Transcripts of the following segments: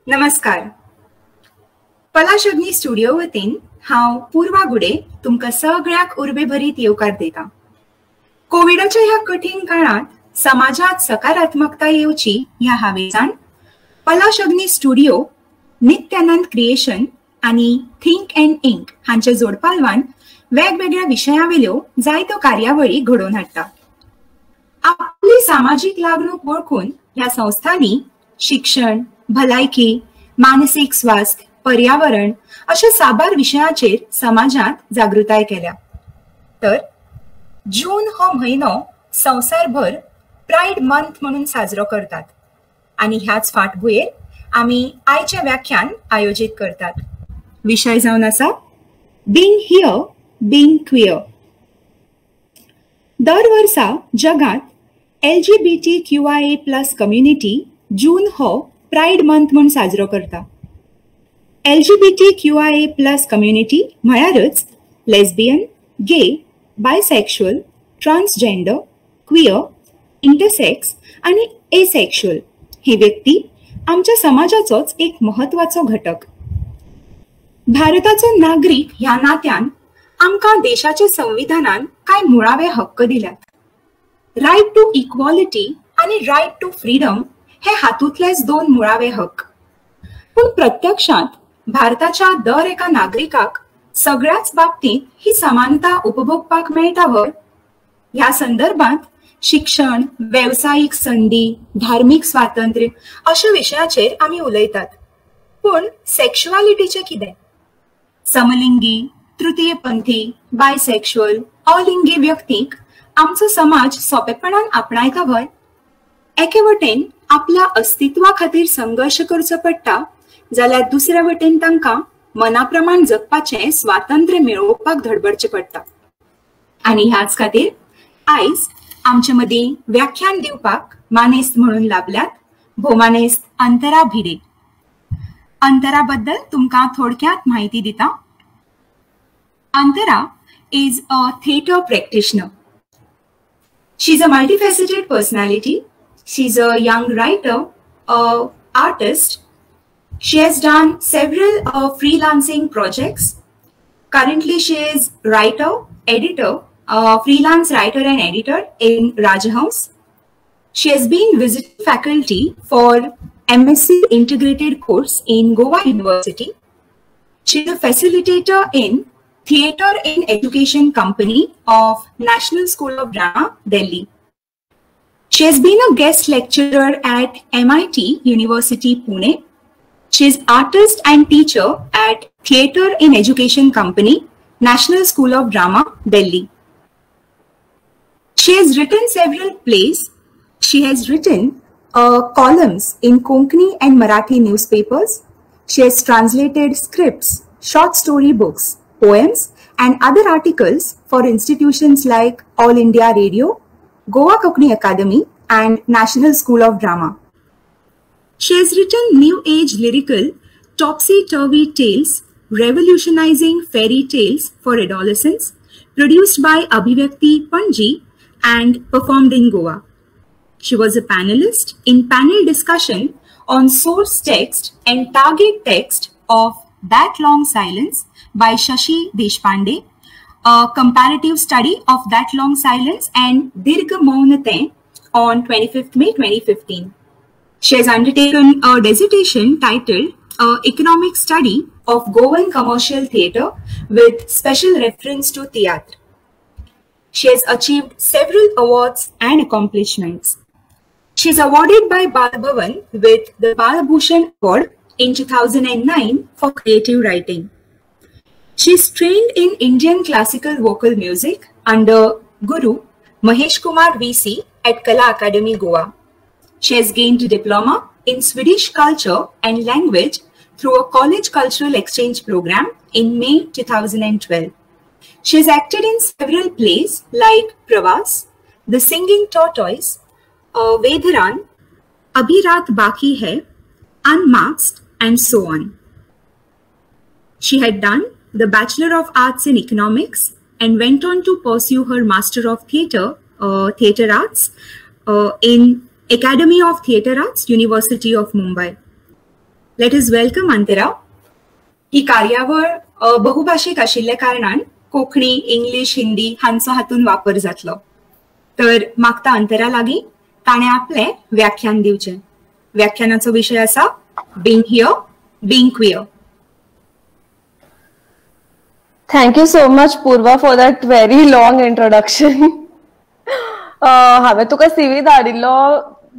नमस्कार. पलाश अग्नी स्टुडिओ वतीन हांव पूर्वा गुडे तुमकां सगळ्याक उर्बे भरीत येवकार देता. कोविडाच्या ह्या कठीण काळात समाजात सकारात्मकता येवची ह्या हावेसान पलाश अग्नी स्टुडिओ, नित्यानंद क्रिएशन आणि थिंक अँड इंक हांचे जोडपालवान वेगवेगळ्या विशयांवेल्यो जायत्यो कार्यावळी घडोवन हाडटा. आपली सामाजिक लागणूक वळखून ह्या संस्थांनी शिक्षण, भलायकी, मानसिक स्वास्थ्य, पर्यावरण अशा साबार विशयांचेर समाजात जागृताय केल्या. तर जून हो म्हयनो संवसारभर प्राइड मंथ म्हणून साजरो करतात आणि ह्याच फाटभुंयेर आमी आयचे व्याख्यान आयोजित करतात. विषय जावन आसा बीइंग हियर, बीइंग क्वियर. दर वर्सा जगात LGBTQIA+ कम्युनिटी जून हो प्राइड मंथ म्हणून साजरो करता. LGBTQIA+ कम्युनिटी म्हळ्यारच लेस्बियन, गे, बायसेक्शुअल, ट्रान्सजेंडर, क्वियर, इंटरसेक्स आणि एसेक्शुअल हे व्यक्ती आमच्या समाजाचोच एक महत्वाचो घटक. भारताचो नागरिक ह्या नात्यान आमकां देशाच्या संविधानान कांय मुळावे हक्क दिल्यात. रायट टू इक्वॉलिटी आणि रायट टू फ्रीडम हे हातूंतलेच दोन मुळावे हक्क. पण प्रत्यक्षात भारताच्या दर एका नागरिकाक सगळ्याच बाबतीत ही समानता उपभोगपाक मेळटा वर? ह्या संदर्भात शिक्षण, व्यावसायिक संधी, धार्मिक स्वातंत्र्य अशा विशयाचेर आमी उलयतात. पण सेक्शुअलिटीचे कितें? समलिंगी, तृतीयपंथी, बायसेक्शुअल, अलिंगी व्यक्तीक आमचो समाज सोंपेपणान आपणायता व्हय? एके वटेन आपल्या अस्तित्वा खातीर संघर्ष करचो पडटा, जाल्यार दुसऱ्या वटेन तांकां मनाप्रमाण जगपाचें स्वातंत्र्य मेळोवपाक धडपडचें पडटा. आनी ह्याच खातीर आयज आमचे मदीं व्याख्यान दिवपाक मानेस्त म्हणून लाभल्यात भोमानेस्त अंतरा भिडे. अंतरा बद्दल तुमकां थोडक्यात म्हायती दिता. अंतरा is a theatre practitioner. She's a multifaceted personality. She's a young writer, an artist. She has done several freelancing projects. Currently, she is writer, editor, freelance writer and editor in Rajahans. She has been visiting faculty for MSc integrated course in Goa University. She is a facilitator in Theatre in Education Company of National School of Drama, Delhi. She has been a guest lecturer at MIT University, Pune. She is artist and teacher at Theatre in Education Company, National School of Drama, Delhi. She has written several plays. She has written columns in Konkani and Marathi newspapers. She has translated scripts, short story books, poems and other articles for institutions like All India Radio, Goa Kokni Academy and National School of Drama. She has written new age lyrical topsy-turvy tales revolutionizing fairy tales for adolescents, produced by Abhivyakti Panji and performed in Goa. She was a panelist in panel discussion on source text and target text of That Long Silence by Shashi Deshpande, a comparative study of That Long Silence and Dirgha Maunate on 25th May 2015. She has undertaken a dissertation titled Economic Study of Goan Commercial Theatre with special reference to theatre. She has achieved several awards and accomplishments. She is awarded by Balabhavan with the Balabhushan Award in 2009 for creative writing. She is trained in Indian classical vocal music under Guru Mahesh Kumar VC at Kala Academy, Goa. She has gained a diploma in Swedish culture and language through a college cultural exchange program in May 2012. She has acted in several plays like Pravas, The Singing Tortoise, Vedharan, Abhi Raat Baki Hai, Unmasked, and so on. She had done the Bachelor of Arts in Economics and went on to pursue her Master of Theatre Arts in Academy of Theatre Arts, University of Mumbai. Let us welcome Antara. ही कार्यावळ बहुभाषिक आशिल्ल्या कारणान Konkani, English, Hindi हांचो हातून वापर जातलो. तर मागता अंतरा लागीं ताणें आपलें व्याख्यान दिवचें. व्याख्यानाचो विशय आसा being here, being queer. Thank you so much, Purva, for that very long introduction. हांवें तुका CV धाडिल्लो,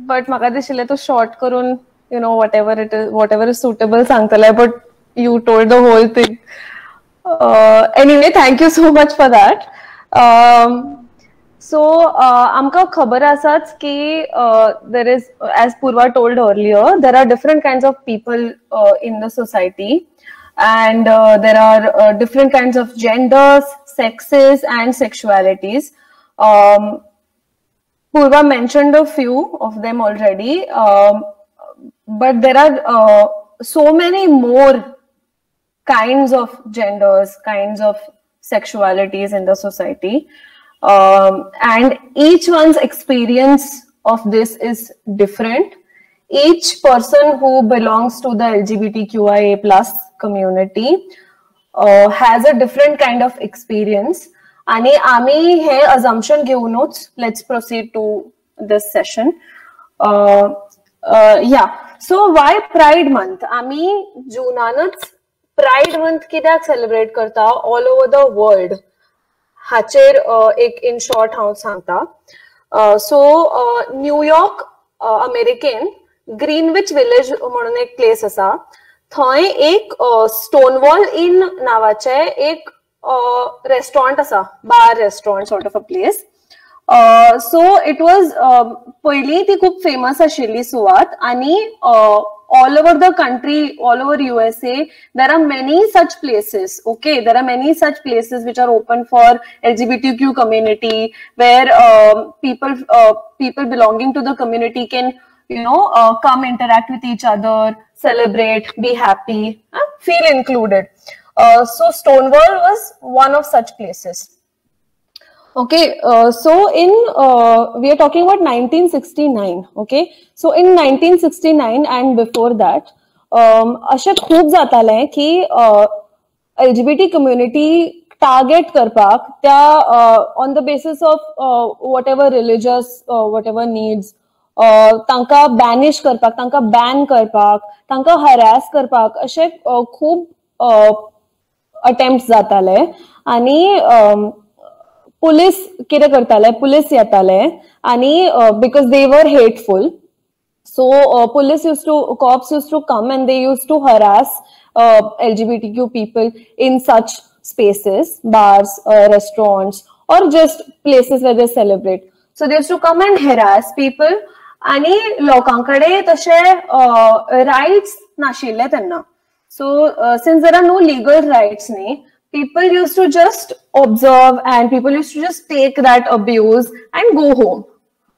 but म्हाका दिशिल्लें तूं short करून, you know, whatever is suitable सांगतलें, but you told the whole thing. Anyway, thank you so much for that. So, आमकां खबर आसाच की there is, as Purva told earlier, there are different kinds of people in the society, and there are different kinds of genders, sexes, and sexualities. Purva mentioned a few of them already, but there are so many more kinds of genders, kinds of sexualities in the society, and each one's experience of this is different. Each person who belongs to the LGBTQIA plus community has a different kind of experience. आणि आम्ही हे assumption घेऊनच let's proceed to this session. Yeah, so why Pride Month? आम्ही जुनानच Pride Month कित्याक celebrate करता all over the world. हाचेर एक in short हांव सांगता. So न्यूयॉर्क अमेरिकेन ग्रीनविच विलेज म्हणून एक प्लेस आसा. थंय एक स्टोनवॉल इन नावाचे एक restaurant asa, bar restaurant sort of a place. So it was पहिली ती खूप famous आशिल्ली सुवात आणि all over the country, all over USA, there are many such places. Okay, there are many such places which are open for LGBTQ community, where people belonging to the community can, you know, come interact with each other, celebrate, be happy, feel included. So Stonewall was one of such places. Okay, so in we are talking about 1969. Okay, so in 1969 and before that, अशें खूब जातालें की LGBT community target करपाक त्या on the basis of whatever religious whatever needs, तांकां banish करपाक, तांकां ban करपाक, तांकां harass करपाक अशें खूब attempts जाताले. आणि police कितें करताले, police येताले आणि because they were hateful, so cops used to come and they used to harass LGBTQ people in such spaces, bars, restaurants, or just places where they celebrate. So they used to come and harass people आणि लोकांकडे तशे rights नाशिल्ले तेन्ना. So since there are no legal rights न्ही, people used to just observe and people used to just take that abuse and go home.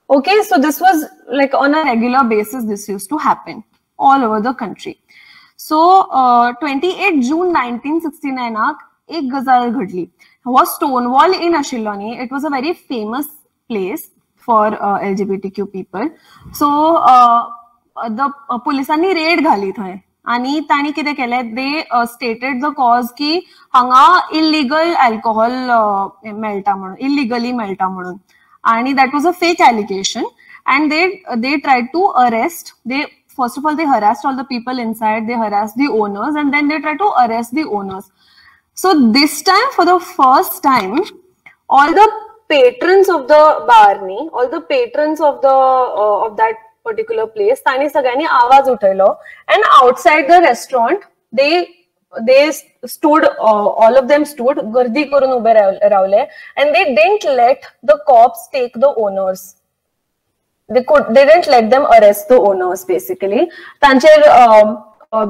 Okay, so this was like on a regular basis, this used to happen all over the country. So 28 June 1969 एक गजाल घडली. Was Stonewall in आशिल्लो. It was a very famous place for LGBTQ people. So the पोलिसांनी red घाली थंय. आणि तांणी कितें केलें, दे स्टेटेड द कॉज की हांगा इल्लीगल अल्कोहोल मेळटा म्हणून, इल्लीगली मेळटा म्हणून. आणि that was a fake allegation and they tried to arrest. They first of all they harassed all the people inside, they harassed the owners and then they try to arrest the owners. So this time, for the first time, all the patrons of the bar, all the patrons of that particular place, तांणी सगळ्यांनी आवाज उठयलो. And outside the restaurant, they stood, all of them stood, गर्दी करून ube रावले, and they didn't let the cops take the owners. They didn't let them arrest the owners, basically. तांचेर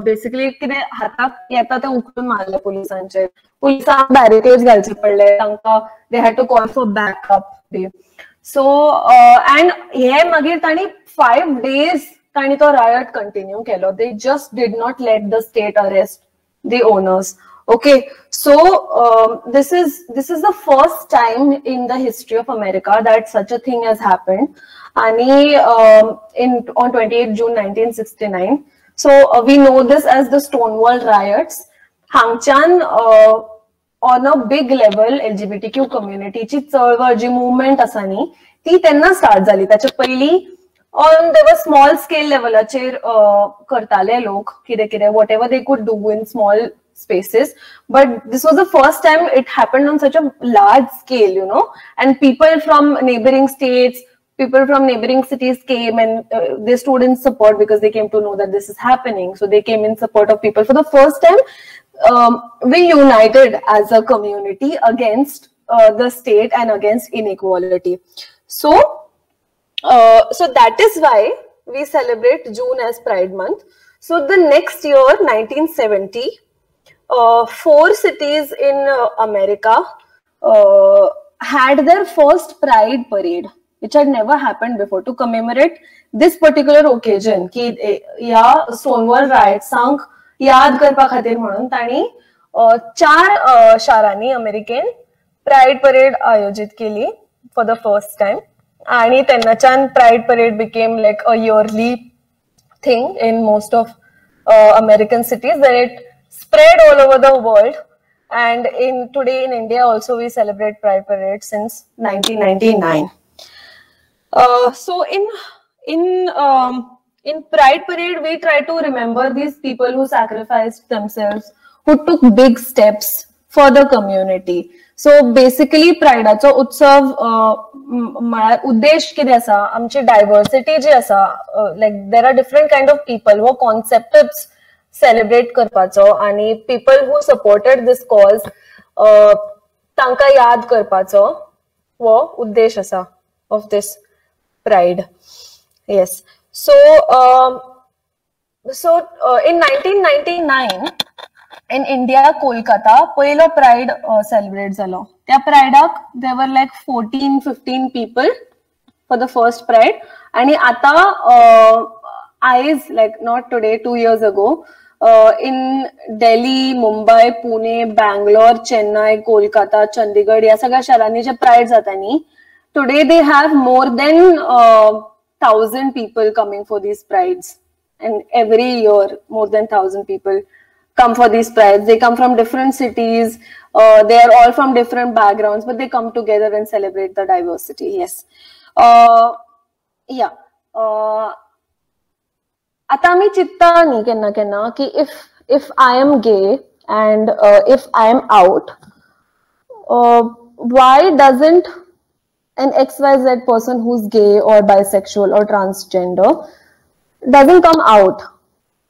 basically कितें हाताक येता ते उखलून मारले पुलिसांचे. पुलिसांक बॅरिकेड्स घालचे पडले, तांकां they had to call for backup. So and हे मागीर तांणी 5 days तांणी तो रायट कंटिन्यू केलो. They just did not let the state arrest the owners. Okay, so this is the first time in the history of America that such a thing has happened. And on 28 June 1969, So we know this as the Stonewall riots. Hangchan on a big level LGBTQ community ची चळवळ जी movement आसा नी ती तेन्ना start जाली. ताचे पयली on the small scale लेवलाचेर करताले लोक कितें कितें whatever they could do in small spaces, but this was the first time it happened on such a large scale, you know, and people from neighboring states, people from neighboring cities came and they stood in support because they came to know that this is happening. So they came in support of people. For the first time, we united as a community against the state and against inequality. So that is why we celebrate June as Pride Month. So the next year, 1970, 4 cities in America had their first Pride parade, which had never happened before, to commemorate this particular occasion. की या Stonewall riots सांग याद करपा खातीर म्हणून तांणी 4 शारांनी अमेरिकेन Pride parade आयोजित केली for the first time. आणि तेन्नाच्यान Pride parade became like a yearly thing in most of American cities. Then it spread all over the world, and today in India also we celebrate Pride parade since 1999. So in Pride parade we try to remember these people who sacrificed themselves, who took big steps for the community. So basically प्रायडाचो उत्सव म्हळ्यार उद्देश कितें आसा, आमची diversity जी आसा, like there are different kind of people, वो कॉन्सेप्टच सेलिब्रेट करपाचो आनी people who supported this cause तांकां याद करपाचो वो उद्देश आसा of this pride. Yes. So in 1999 in India, Kolkata, पहिलो Pride celebrate झालो. त्या प्राइडाक there were like 14-15 people for the first Pride. आणि आता eyes, like not today, 2 years ago, in Delhi, Mumbai, Pune, Bangalore, Chennai, Kolkata, Chandigarh, या सगळ्या शहरांनी जे Pride जाता नी, today they have more than 1,000 people coming for these Prides. And every year, more than 1,000 people come for these Prides. They come from different cities. They are all from different backgrounds, but they come together and celebrate the diversity. Yes. Yeah. आता आमी चित्ता न्ही केन्ना केन्ना की if I am gay and if I am out, why doesn't an XYZ person who's gay or bisexual or transgender doesn't come out?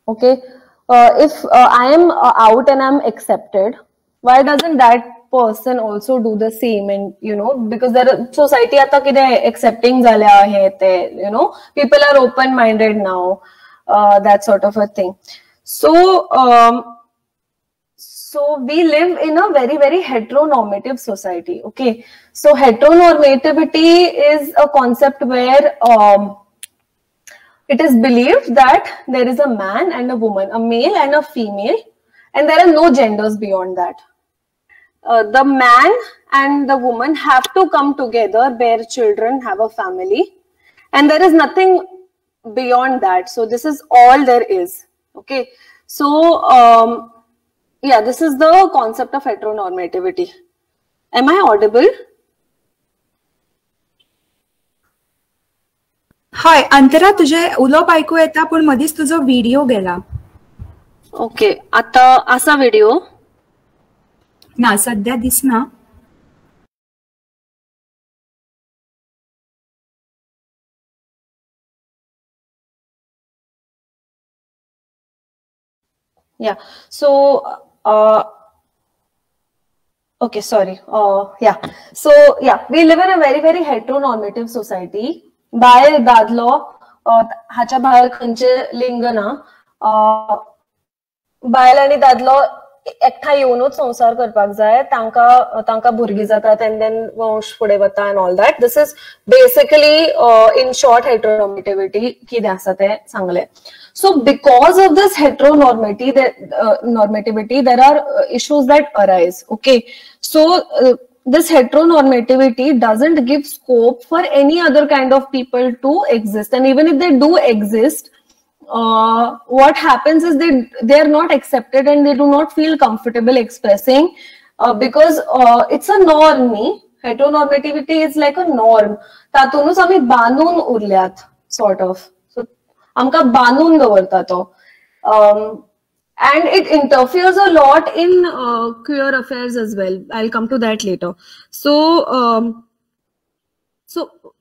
Okay. If I am out and I'm accepted, why doesn't that person also do the same? And you know, because there are society आता कितें accepting झाल्या हे ते, you know, people are open minded now, that sort of a thing. So we live in a very, very heteronormative society. Okay, so heteronormativity is a concept where it is believed that there is a man and a woman, a male and a female, and there are no genders beyond that. The man and the woman have to come together, bear children, have a family, and there is nothing beyond that. So this is all there is. Okay, so yeah, this is the concept of heteronormativity. Am I audible? हाय अंतरा, तुझे उलोवप आयकू येता पण मदींच तुजो video गेला. Okay, आता असा video ना सध्या दिसना. Yeah, so okay, sorry. Yeah, so yeah, we live in a very, very heteronormative society. बायल दादलो हाच्या भायर खंयचे लिंग ना, बायल आनी दादलो एकठांय येवनूच संसार करपाक जाय, तांकां भुरगीं जातात and then वंश फुडें वता and all that. This is basically in short heteronormativity कितें आसा तें सांगलें. So because of this heteronormativity, there are issues that arise. Okay, so this heteronormativity doesn't give scope for any other kind of people to exist, and even if they do exist, what happens is they are not accepted and they do not feel comfortable expressing because it's a norm. Heteronormativity is like a norm. तातूनच आमी बांदून उरल्यात sort of. So आमका बांदून दवरता तो. And it interferes a lot in queer affairs as well. I'll come to that later. So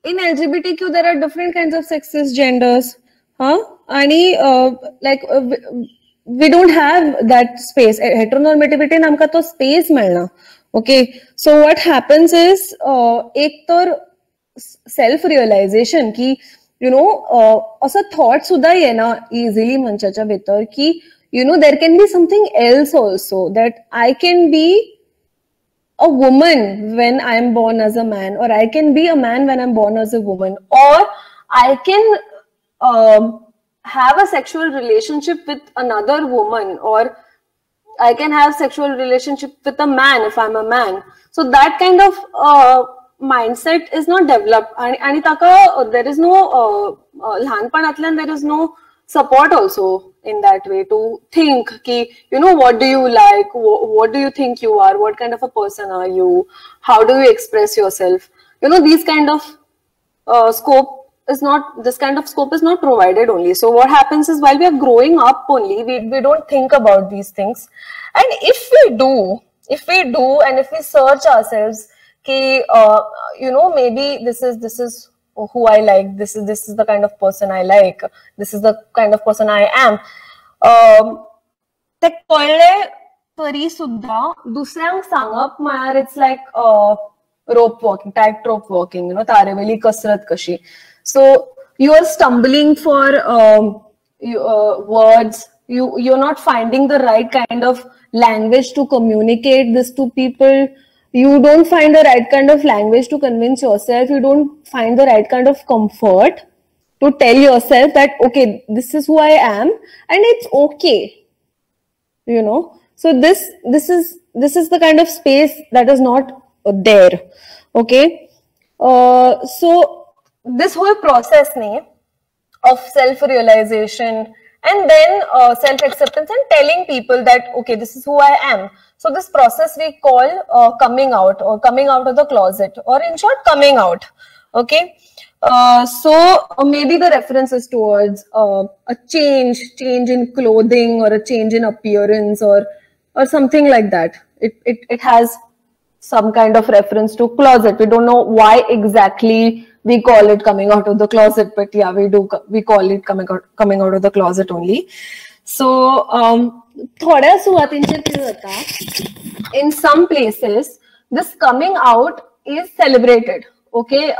in LGBTQ there are different kinds of sexes, genders. We don't have that space. Heteronormativity namka to space milna. Okay, so what happens is ek तर self realization की असं thought सुद्धा येना easily मनशाच्या भितर की there can be something else also, that I can be a woman when I am born as a man, or I can be a man when I'm born as a woman, or I can have a sexual relationship with another woman, or I can have sexual relationship with a man if I'm a man. So that kind of mindset is not developed, and there is no लहानपणातल्यान there is no support also in that way to think ki, what do you like, what do you think you are, what kind of a person are you, how do you express yourself, these kind of this kind of scope is not provided only. So what happens is, while we are growing up only, we don't think about these things. And if we do and if we search ourselves ki maybe this is who I like, this is the kind of person I like, this is the kind of person I am, ते कळले तरी सुद्धा दुसऱ्यांक सांगप म्हळ्यार it's like rope walking, tightrope walking, तारेवेली कसरत कशी. So you are stumbling for words, you're not finding the right kind of language to communicate this to people. You don't find the right kind of language to convince yourself. You don't find the right kind of comfort to tell yourself that, okay, this is who I am and it's okay. So this is the kind of space that is not there. Okay. So this whole process of self-realization and then self-acceptance and telling people that, okay, this is who I am. So this process we call coming out, or coming out of the closet, or in short, coming out. Okay. So maybe the reference is towards a change in clothing, or a change in appearance, or something like that. It has some kind of reference to closet. We don't know why exactly we call it coming out of the closet, but yeah, we call it coming out of the closet only. So थोड्या सुवातींचेर कितें जाता, in some places this coming out is celebrated. Okay,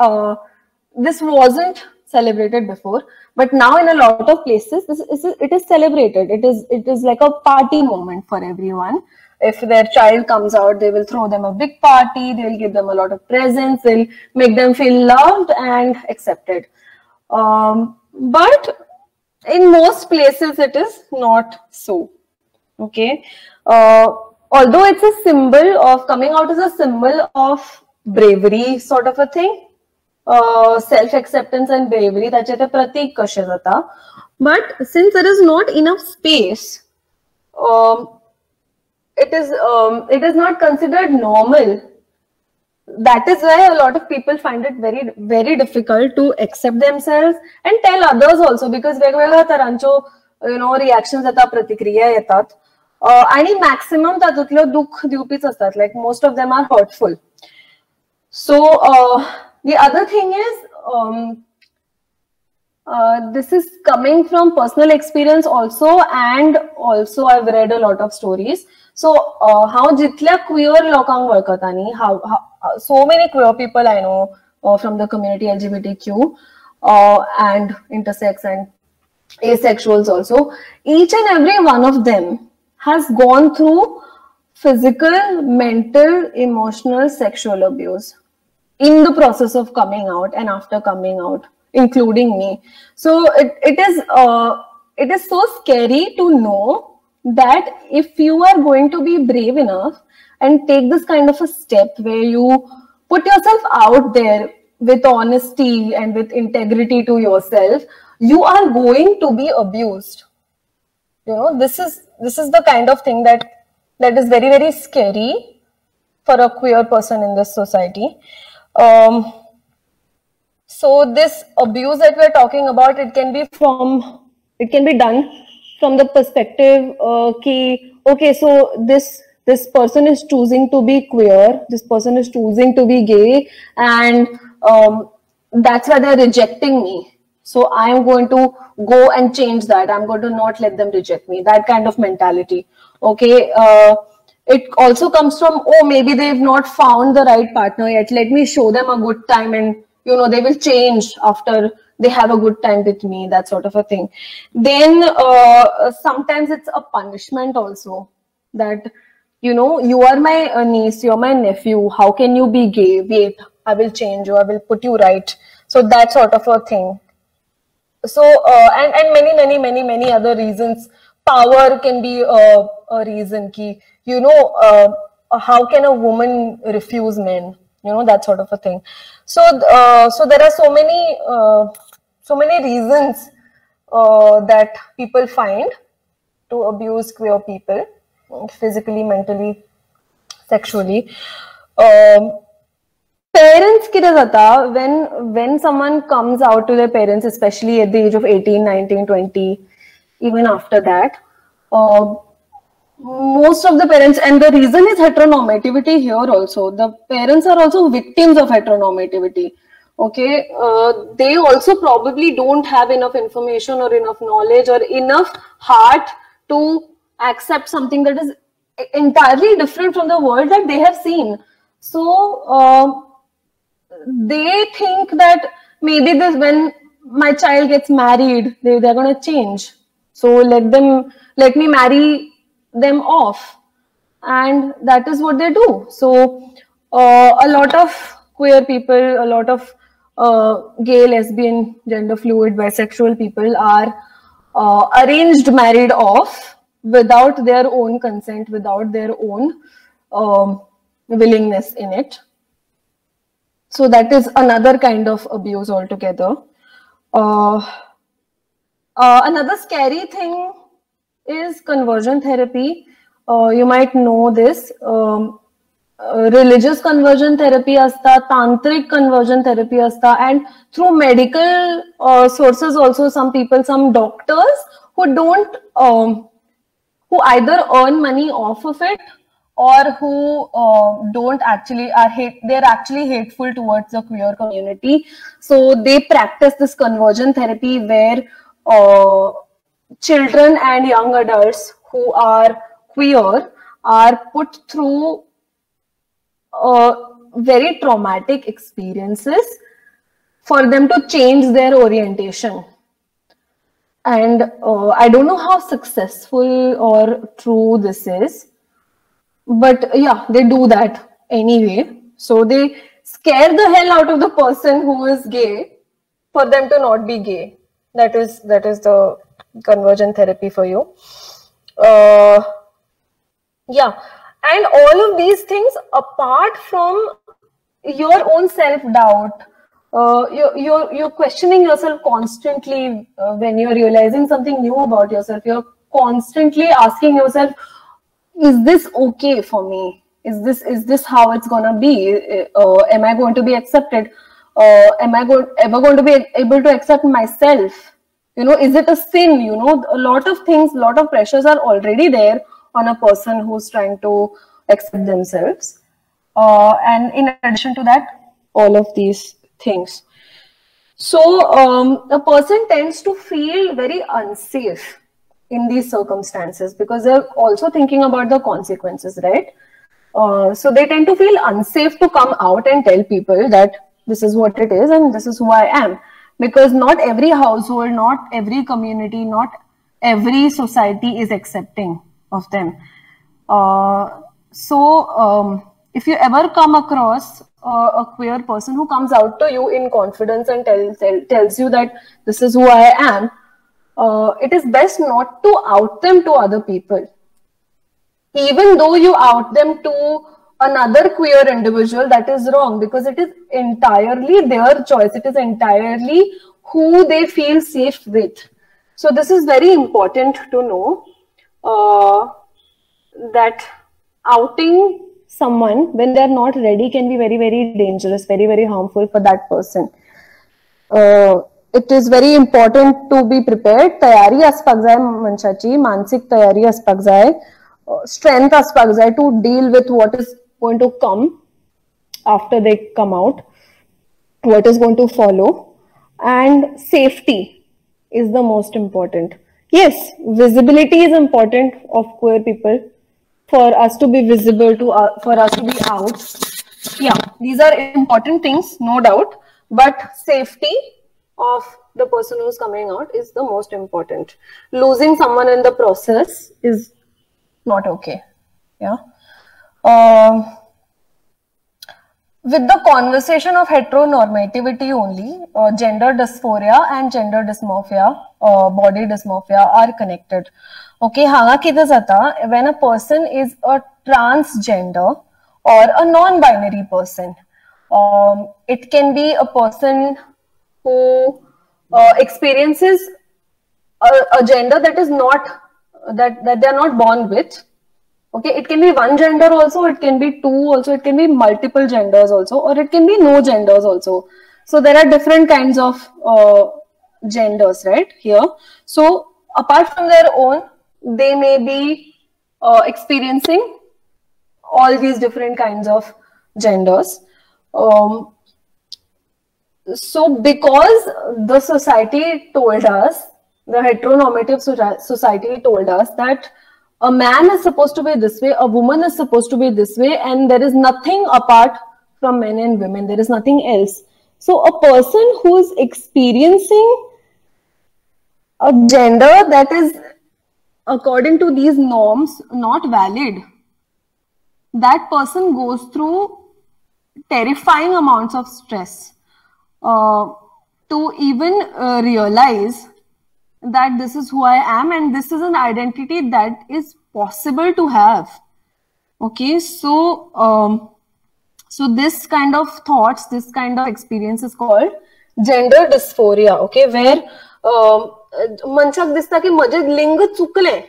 this wasn't celebrated before, but now in a lot of places it is celebrated. It is like a party moment for everyone. If their child comes out, they will throw them a big party, they will give them a lot of presents, they'll make them feel loved and accepted. But in most places it is not so. Okay, although it's a symbol of coming out, is a symbol of bravery sort of a thing, self-acceptance and bravery, ताचे ते प्रतीक कशें जाता. But since there is not enough space, it is not considered normal. That is why a lot of people find it very, very difficult to accept themselves and tell others also, because वेगवेगळ्या तरांच्यो reactions येतात, प्रतिक्रिया येतात, आणि maximum तातूंतल्यो दुःख दिवपीच असतात. Like most of them are hurtful. So the other thing is, this is coming from personal experience also, and also I've read a lot of stories. So how जितल्या queer लोकांक वळखता न्ही, how so many queer people I know from the community, LGBTQ and intersex and asexuals also, each and every one of them has gone through physical, mental, emotional, sexual abuse in the process of coming out and after coming out, including me. So it is so scary to know that if you are going to be brave enough and take this kind of a step where you put yourself out there with honesty and with integrity to yourself, you are going to be abused. You know, this is the kind of thing that is very, very scary for a queer person in this society. So this abuse that we're talking about, it can be done from the perspective okay, so this person is choosing to be queer, this person is choosing to be gay, and that's why they're rejecting me. So I am going to go and change that. I'm going to not let them reject me. That kind of mentality. Okay. It also comes from, oh, maybe they've not found the right partner yet. Let me show them a good time, and you know, they will change after they have a good time with me, that sort of a thing. Then sometimes it's a punishment also, that, you know, you are my niece, you're my nephew, how can you be gay? Wait, I will change you, I will put you right. So that sort of a thing. So and many other reasons. Power can be a reason ki, you know, how can a woman refuse men, you know, that sort of a thing. So so there are so many reasons that people find to abuse queer people, physically, mentally, sexually. Parents ki jata, when someone comes out to their parents, especially at the age of 18, 19, 20, even after that, most of the parents, and the reason is heteronormativity here also, the parents are also victims of heteronormativity. Okay, they also probably don't have enough information or enough knowledge or enough heart to accept something that is entirely different from the world that they have seen. So they think that maybe this, when my child gets married, they're going to change. So let me marry them off. And that is what they do. So a lot of queer people, a lot of gay, lesbian, gender fluid, bisexual people are arranged married off without their own consent, without their own willingness in it. So that is another kind of abuse altogether. Another scary thing is conversion therapy. You might know this. Religious conversion therapy asta, tantric conversion therapy asta, and through medical sources also, some doctors who either earn money off of it, or who don't actually they're actually hateful towards the queer community. So they practice this conversion therapy where children and young adults who are queer are put through very traumatic experiences for them to change their orientation. And I don't know how successful or true this is, but yeah, they do that anyway. So they scare the hell out of the person who is gay for them to not be gay. That is the conversion therapy for you. Yeah, and all of these things, apart from your own self-doubt, you're questioning yourself constantly when you're realizing something new about yourself. You're constantly asking yourself, is this okay for me? Is this how it's gonna be? Am I going to be accepted? Am I ever going to be able to accept myself? You know, is it a sin? You know, a lot of things, a lot of pressures are already there on a person who's trying to accept themselves. And in addition to that, all of these things. So a person tends to feel very unsafe in these circumstances because they're also thinking about the consequences, right? So they tend to feel unsafe to come out and tell people that this is what it is and this is who I am. Because not every household, not every community, not every society is accepting of them. If you ever come across a queer person who comes out to you in confidence and tells you that this is who I am, it is best not to out them to other people. Even though you out them to another queer individual, that is wrong, because it is entirely their choice. It is entirely who they feel safe with. So this is very important to know, that outing someone when they are not ready can be very, very dangerous, very, very harmful for that person. It is very important to be prepared. तयारी असपाक जाय मनशाची, मानसिक तयारी असपाक जाय, strength असपाक जाय to deal with what is going to come after they come out, what is going to follow, and safety is the most important. Yes, visibility is important of queer people, for us to be visible, for us to be out. Yeah, these are important things, no doubt, but safety of the person who's coming out is the most important. Losing someone in the process is not okay. Yeah. With the conversation of heteronormativity only, gender dysphoria and gender dysmorphia, body dysmorphia are connected. Okay, hanga kita jata, when a person is a transgender or a non-binary person, it can be a person who experiences a gender that is not, that they are not born with. Okay, it can be one gender also, it can be two also, it can be multiple genders also, or it can be no genders also. So there are different kinds of genders, right, here. So apart from their own, they may be experiencing all these different kinds of genders. So because the society told us, the heteronormative society told us that a man is supposed to be this way, a woman is supposed to be this way, and there is nothing apart from men and women. There is nothing else. So a person who is experiencing a gender that is, according to these norms, not valid, that person goes through terrifying amounts of stress to even realize that this is who I am and this is an identity that is possible to have. Okay, so so this kind of thoughts, this kind of experience is called gender dysphoria. Okay, where मनशाक दिसता की म्हजें लिंग चुकलें,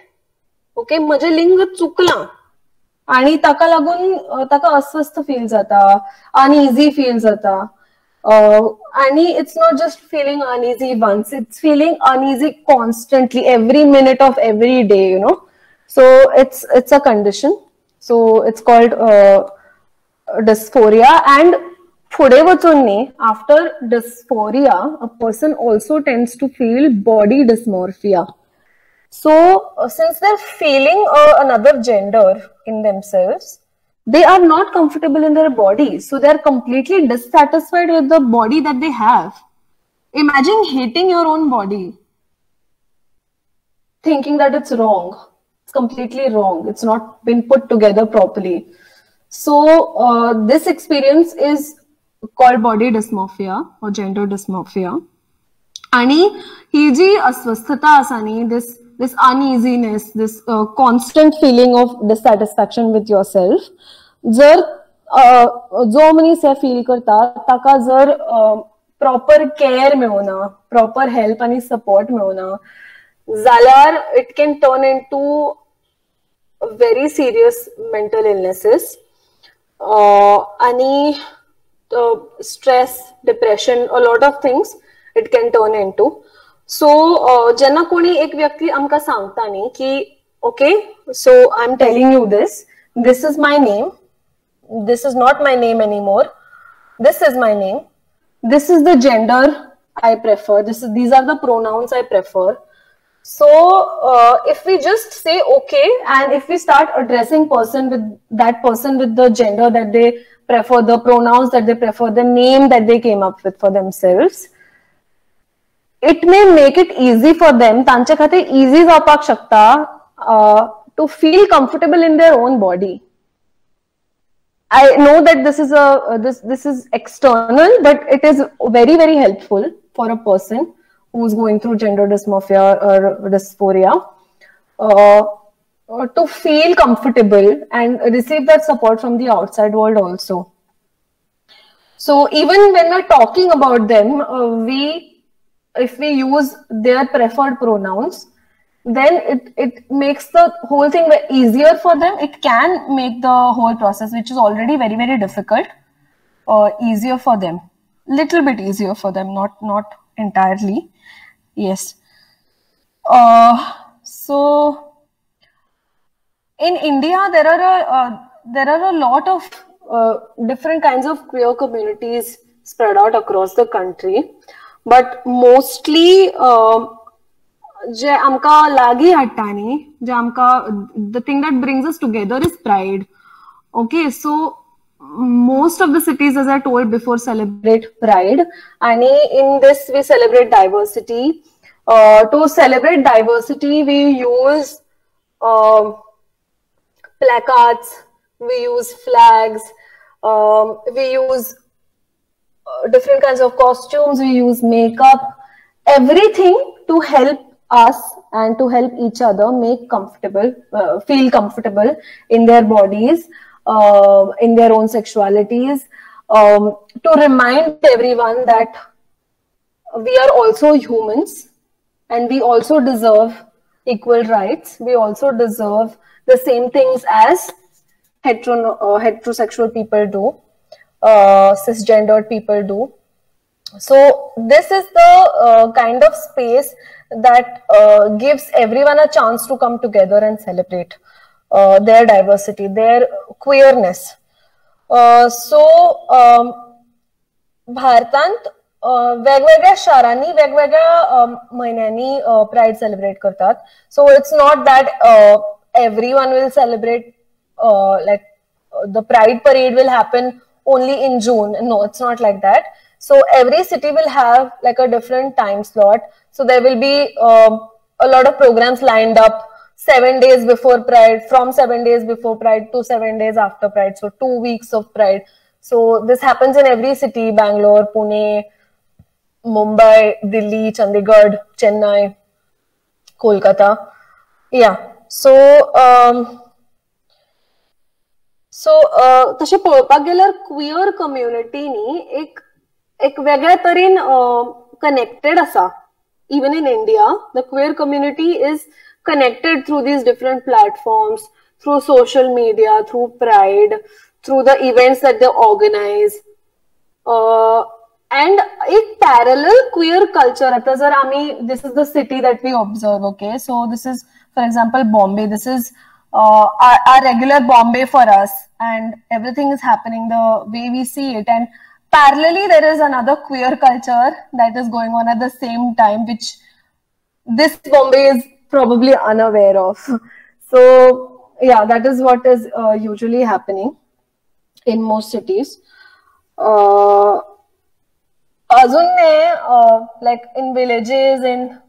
okay, म्हजें लिंग चुकलां आणि ताका लागून ताका अस्वस्थ फील जाता, अनइझी फील जाता. And it's not just feeling uneasy once, it's feeling uneasy constantly, every minute of every day, you know. So it's a condition. So it's called dysphoria. And after dysphoria, a person also tends to feel body dysmorphia. So since they're feeling another gender in themselves, they are not comfortable in their body. So they are completely dissatisfied with the body that they have. Imagine hating your own body, thinking that it's wrong. It's completely wrong. It's not been put together properly. So this experience is called body dysmorphia or gender dysmorphia. आणि ही जी अस्वस्थता आसा न्ही, this uneasiness, this constant feeling of dissatisfaction with yourself, जर जो मनीस हे feel करता ताका जर प्रॉपर केअर मेळना, प्रॉपर हेल्प आणि सपोर्ट मेळना, जाल्यार it can turn into very serious mental illnesses आणि stress, depression, a lot of things it can turn into. So जेन्ना कोणी एक व्यक्ती आमकां सांगता न्ही की okay, so I'm telling you this is my name, this is not my name anymore, this is my name, this is the gender I prefer, these are the pronouns I prefer. So if we just say okay, and if we start addressing that person with the gender that they prefer, the pronouns that they prefer, the name that they came up with for themselves, it may make it easy for them, तांचे खातीर easy जावपाक शकता to feel comfortable in their own body. I know that this is this is external, but it is very, very helpful for a person who's going through gender dysmorphia or dysphoria. to feel comfortable and receive that support from the outside world also. So even when we're talking about them, if we use their preferred pronouns, then it makes the whole thing easier for them. It can make the whole process, which is already very, very difficult, easier for them. Little bit easier for them, not entirely. Yes. So in India, there are a lot of different kinds of queer communities spread out across the country, but mostly जे आमका लागी हाडटानी, जे आमका the thing that brings us together is pride. Okay, so most of the cities, as I told before, celebrate pride, and in this we celebrate diversity. To celebrate diversity, we use placards, we use flags, we use different kinds of costumes, we use makeup, everything to help us and to help each other make comfortable, feel comfortable in their bodies, in their own sexualities, to remind everyone that we are also humans and we also deserve equal rights. We also deserve the same things as heterosexual people do, cisgendered people do. So this is the kind of space that gives everyone a chance to come together and celebrate their diversity, their queerness. भारतांत वेगवेगळ्या शारांनी वेगवेगळ्या महिन्यांनी pride celebrate करतात. So it's not that everyone will celebrate like the pride parade will happen only in June. No, it's not like that. So every city will have like a different time slot. So there will be a lot of programs lined up 7 days before Pride, from 7 days before Pride to 7 days after Pride. So 2 weeks of Pride. So this happens in every city: Bangalore, Pune, Mumbai, Delhi, Chandigarh, Chennai, Kolkata. Yeah. So तशें पळोवपाक गेल्यार queer कम्युनिटीनी एक वेगळ्या तरेन connected आसा. Even in India, the queer community is connected through these different platforms, through social media, through Pride, through the events that they organize. And एक parallel queer culture आता जर आम्ही, this is the city that we observe, okay? So this is, for example, Bombay. This is our regular Bombay for us, and everything is happening the way we see it. And parallelly, there is another queer culture that is going on at the same time, which this Bombay is probably unaware of. So yeah, that is what is usually happening in most cities. Like in villages, in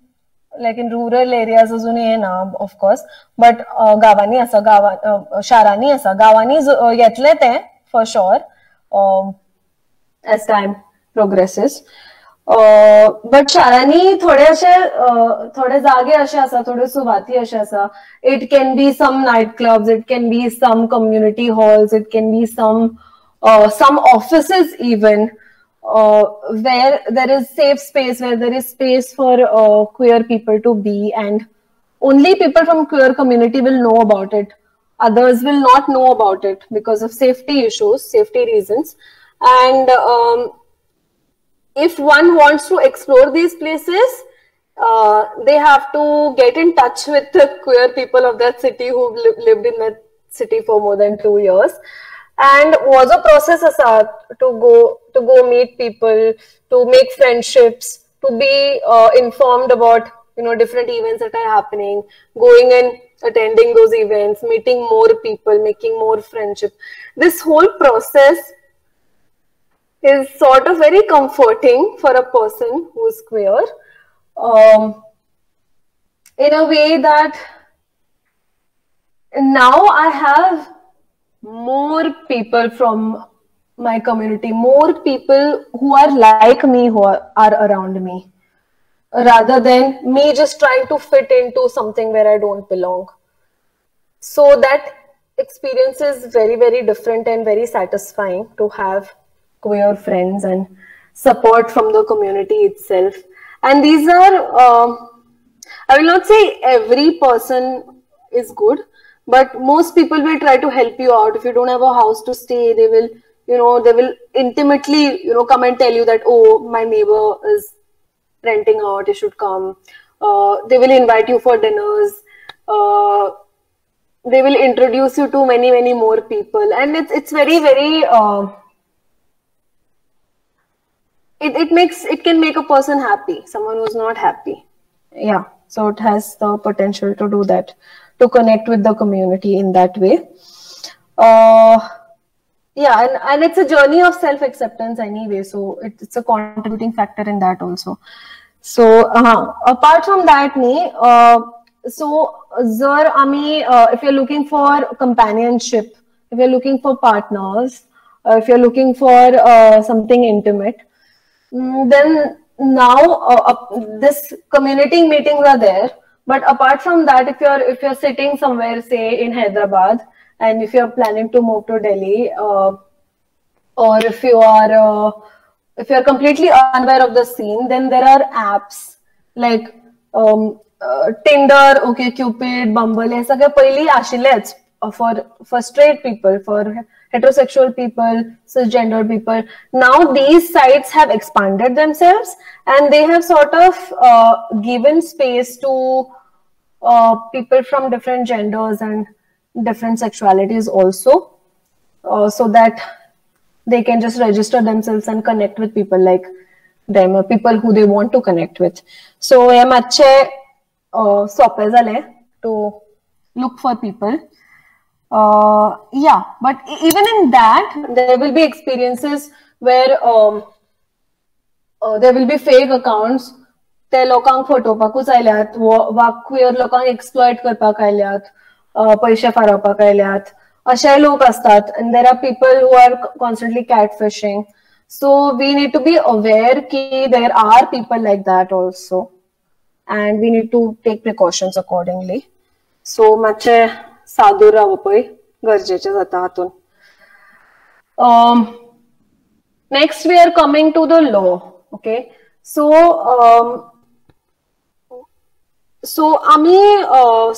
rural areas अजून येना, of course, but गावांनी आसा, शारांनी आसा, गावांनी येतले ते for sure as time progresses. But शारांनी थोडे जागे अशे आसा, थोडे सुवाती अशे आसा. It can be some nightclubs, it can be some community halls, it can be some offices even, where there is safe space, where there is space for queer people to be, and only people from queer community will know about it. Others will not know about it because of safety issues, safety reasons. And if one wants to explore these places, they have to get in touch with the queer people of that city who lived in that city for more than 2 years. And was a process to go meet people, to make friendships, to be informed about different events that are happening, going and attending those events, meeting more people, making more friendship. This whole process is sort of very comforting for a person who is queer, in a way that now I have more people from my community, more people who are like me, who are around me, rather than me just trying to fit into something where I don't belong. So that experience is very, very different and very satisfying to have queer friends and support from the community itself. And these are, I will not say every person is good, but most people will try to help you out. If you don't have a house to stay, they will, they will intimately, come and tell you that, oh, my neighbor is renting out, you should come. They will invite you for dinners. They will introduce you to many, many more people. And it's very, very, it can make a person happy, someone who's not happy. Yeah, so it has the potential to do that, to connect with the community in that way. Yeah, and it's a journey of self-acceptance anyway, so it's a contributing factor in that also. So apart from that, so Zar, if you're looking for companionship, if you're looking for partners, if you're looking for something intimate, then now this community meetings are there. But apart from that, if you're sitting somewhere, say in Hyderabad, and if you're planning to move to Delhi, or if you're completely unaware of the scene, then there are apps like Tinder, OkCupid, Bumble, ऐसा क्या पहले आशिलेच for straight people, for heterosexual people, cisgender people. Now these sites have expanded themselves and they have sort of given space to people from different genders and different sexualities also, so that they can just register themselves and connect with people like them, or people who they want to connect with. So I'm अच्छे software to look for people. Yeah, but even in that, there will be experiences where there will be fake accounts. ते लोकांक फटोवपाकूच आयल्यात, वा queer लोकांक exploit करपाक आयल्यात, पैसे फारोवपाक आयल्यात, अशेय लोक असतात. And there are people who are constantly catfishing. So we need to be aware कि there are people like that also, and we need to take precautions accordingly. So मातशें सादूर रावपूय गरजेचें जाता हातून. Next we are coming to the law. Okay, so आम्ही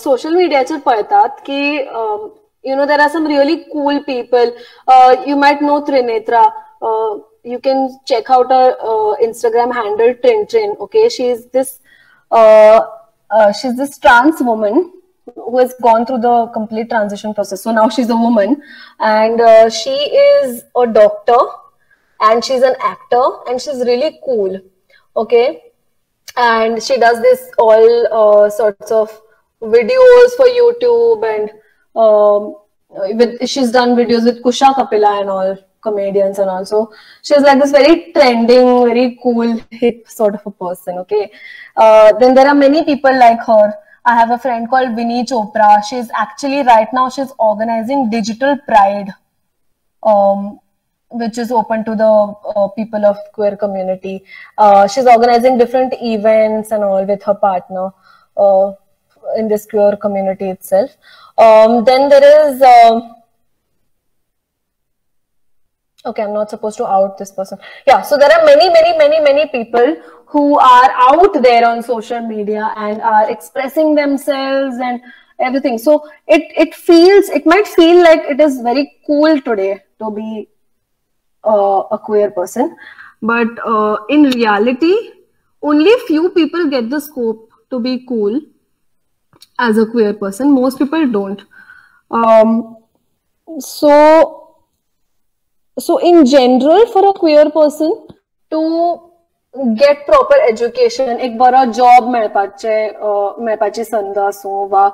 social mediaचेर पळयतात की there are some really cool people. You might know Trinetra. You can check out her Instagram handle Trin. Okay, she's this trans woman who has gone through the complete transition process. So now she's a woman, and she is a doctor, and she's an actor, and she's really cool. Okay, and she does this all sorts of videos for YouTube, and she's done videos with Kusha Kapila and all comedians, and also she's like this very trending, very cool, hip sort of a person. Okay, then there are many people like her. I have a friend called Vinny Chopra. She's actually right now she's organizing Digital Pride, which is open to the people of queer community. She's organizing different events and all with her partner in this queer community itself. Then there is okay, I'm not supposed to out this person. Yeah, so there are many people who are out there on social media and are expressing themselves and everything. So it might feel like it is very cool today to be a queer person, but in reality, only few people get the scope to be cool as a queer person. Most people don't. So in general, for a queer person to get proper education, एक बरा job मेळपाची संद आसूं वा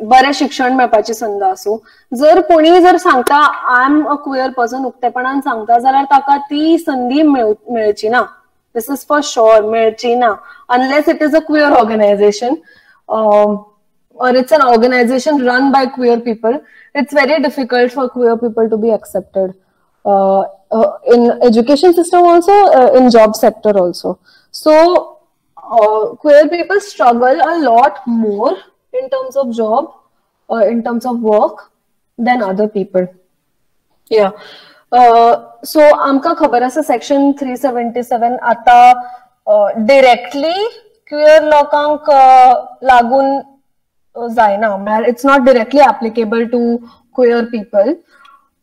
बरें शिक्षण मेळपाची संद आसूं, जर कोणी जर सांगता I am a queer person उक्तेपणान सांगता जाल्यार ताका ती संदी मेळची ना. दिस इज फॉर श्योर, मेळची ना unless it is a queer organization or it's an organization run by queer people. It's very difficult for queer people to be accepted in education system also, in job sector also. So queer people struggle a lot more in terms of job in terms of work than other people. Yeah. So आमका खबर आसा section 377 आता directly queer लोकांक लागून जायना. It's not directly applicable to queer people,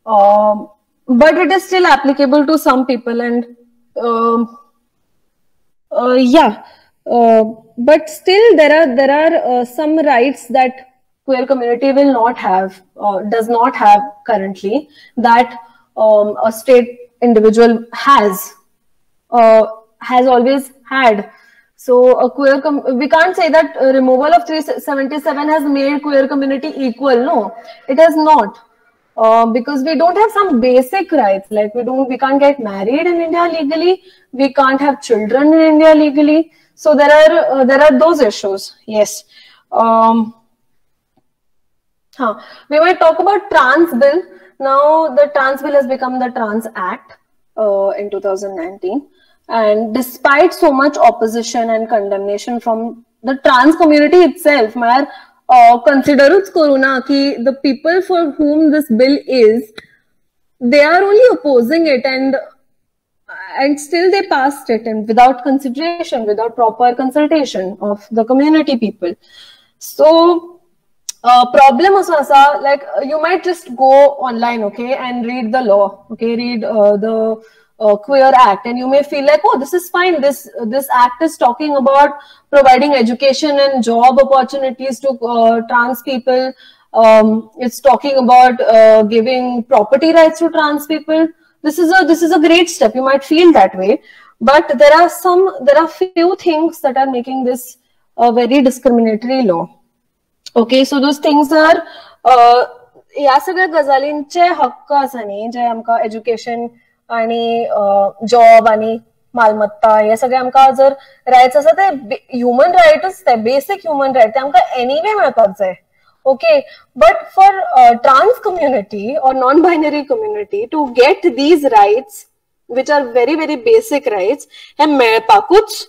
but it is still applicable to some people, and yeah. But still there are some rights that queer community will not have, does not have currently, that a state individual has always had. So a queer we can't say that removal of 377 has made queer community equal. No, it has not. Because we don't have some basic rights, like we can't get married in India legally, we can't have children in India legally. So there are those issues. Yes. We might talk about trans bill. Now the trans bill has become the Trans Act in 2019, and despite so much opposition and condemnation from the trans community itself, consider the people for whom this bill is, they are only opposing it, and still they passed it, and without consideration, without proper consultation of the community people. So problem also, like you might just go online, okay, and read the law, okay, read the Queer Act, and you may feel like, oh, this is fine. This act is talking about providing education and job opportunities to trans people. It's talking about giving property rights to trans people. This is a great step. You might feel that way, but there are few things that are making this a very discriminatory law. Okay, so those things are या सगळ्या गजालींचे हक्क आसा न्ही, जे आमकां education आणि job आणि मालमत्ता हे सगळे आमकां जर रायट्स आसा ते ह्युमन रायटच, ते बेसिक ह्युमन रायट, ते आमकां एनीवे मेळपाक जाय. Okay, but for trans community or non-binary community to get these rights, which are very very basic rights, हे मेळपाकूच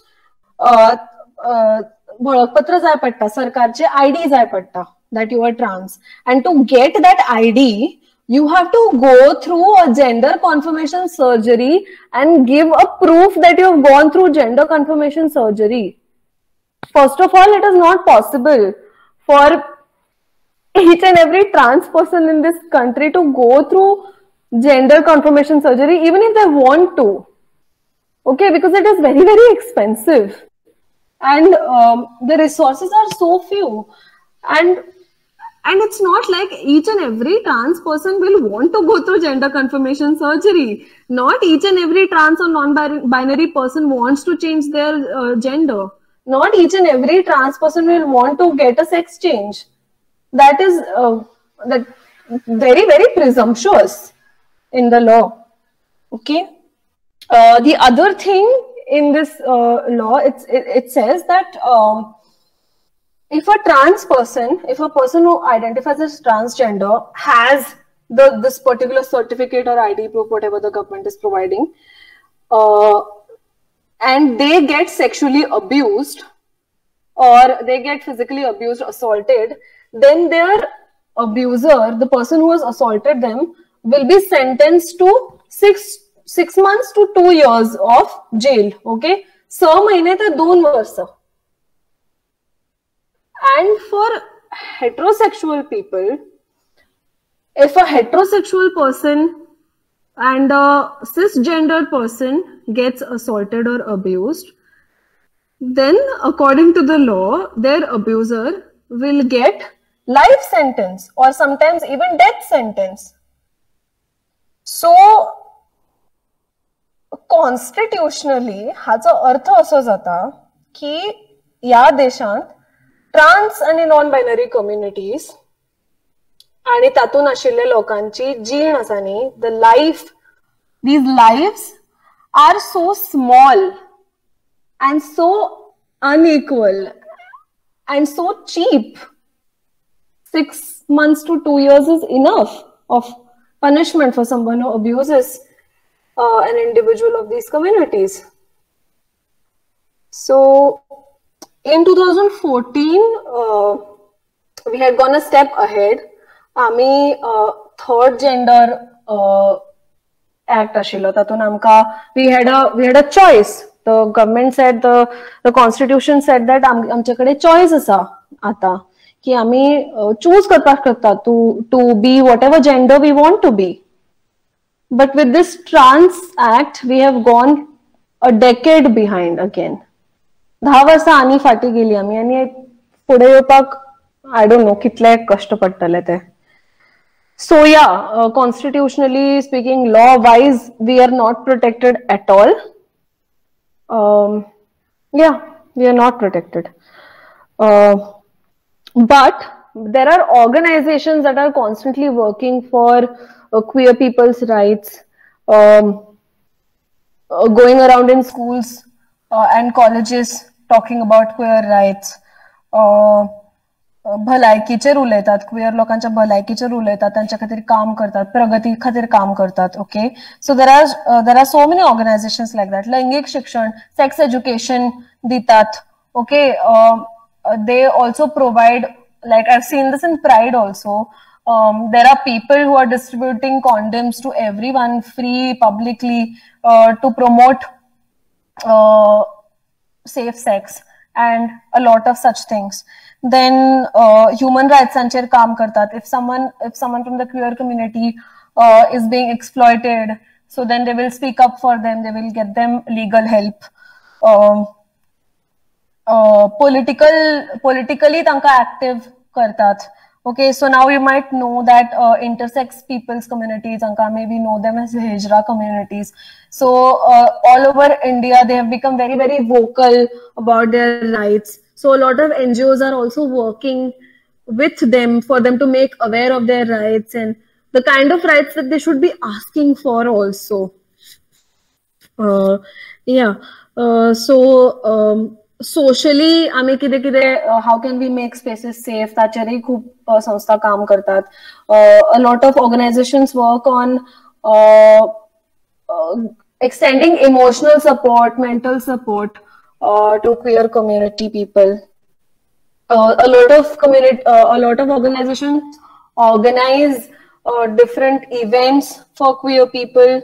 वळखपत्र जाय पडटा, सरकारचे ID जाय पडटा that you are trans, and to get that ID you have to go through a gender confirmation surgery and give a proof that you have gone through gender confirmation surgery. First of all, it is not possible for each and every trans person in this country to go through gender confirmation surgery, even if they want to. Okay, because it is very very expensive, and the resources are so few, and it's not like each and every trans person will want to go through gender confirmation surgery. Not each and every trans or non-binary person wants to change their gender. Not each and every trans person will want to get a sex change. That is that very very presumptuous in the law. Okay. The other thing in this law, it says that if a trans person, if a person who identifies as transgender has this particular certificate or ID proof, whatever the government is providing, and they get sexually abused or they get physically abused, assaulted, then their abuser, the person who has assaulted them, will be sentenced to 6 months to 2 years of jail. Okay, 6 mahine te 2 varsa. And for heterosexual people, if a heterosexual person and a cisgendered person gets assaulted or abused, then according to the law, their abuser will get life sentence or sometimes even death sentence. So constitutionally, हाचो अर्थ असो जाता की या देशांत trans आणि non binary communities आणि तातून आशिल्ल्या लोकांची जीण आसा न्ही, the life, these lives are so small and so unequal and so cheap. 6 months to 2 years is enough of punishment for someone who abuses an individual of these communities. So in 2014, we had gone a step ahead. आमी third gender act ashilo tatun amka we had a choice. The government said, the constitution said that आमच्याकडे choice असा आता की आम्ही choose करपाक शकता to be whatever gender we want to be. But with this trans act we have gone a decade behind again. 10 वर्सां आनी फाटी गेली आमी आनी पुढे येवपाक I don't know कितले कष्ट पडटले ते. So yeah, constitutionally speaking, law wise we are not protected at all. Yeah, we are not protected. But there are organizations that are constantly working for queer people's rights, going around in schools and colleges talking about queer rights. भलायकीचेर उलयतात, queer लोकांच्या भलायकीचेर उलयतात, तांच्या खातीर काम करतात, प्रगती खातीर काम करतात. Okay, so there are so many organisations like that. लैंगिक शिक्षण, सेक्स एज्युकेशन दितात. Okay, they also provide, like I've seen this in Pride also. There are people who are distributing condoms to everyone free publicly to promote safe sex and a lot of such things. Then human rights ancher kaam kartat. If someone from the queer community is being exploited, so then they will speak up for them, they will get them legal help. Politically tanka active kartat. Okay, so now you might know that intersex people's communities, anka maybe know them as Hijra communities. So all over India they have become very, very vocal about their rights. So a lot of NGOs are also working with them for them to make aware of their rights and the kind of rights that they should be asking for also. Yeah. So socially, how can we make spaces safe? Tachari khub samstha kaam kartat. A lot of organizations work on extending emotional support, mental support to queer community people. A lot of organizations organize different events for queer people.